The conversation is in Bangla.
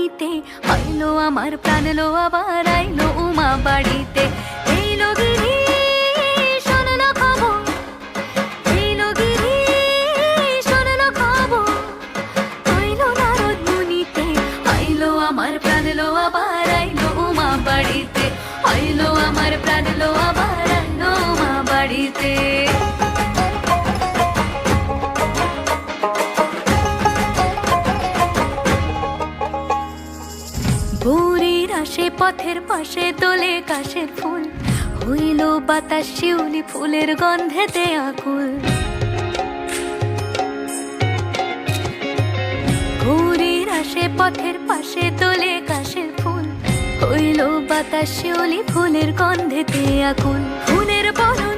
মনিতে, আইলো আমার প্রাণ লো আবার আইলো উমা বাড়িতে। এইলো গিরি শোনলো খবর, এইলো গিরি শোনলো খবর, আইলো নারদ মুনিতে, আইলো আমার প্রাণ লো আবার আইলো উমা বাড়িতে, আইলো আমার প্রাণ লো আবার আইলো উমা বাড়িতে। ভোরের আসে পথের পাশে দোলে কাশের ফুল, হইল বাতাস শিউলি ফুলের গন্ধেতে আকুল। ভোরের আসে পথের পাশে দোলে কাশের ফুল, হইল বাতাস শিউলি ফুলের গন্ধেতে আকুল। ফুলের বরণ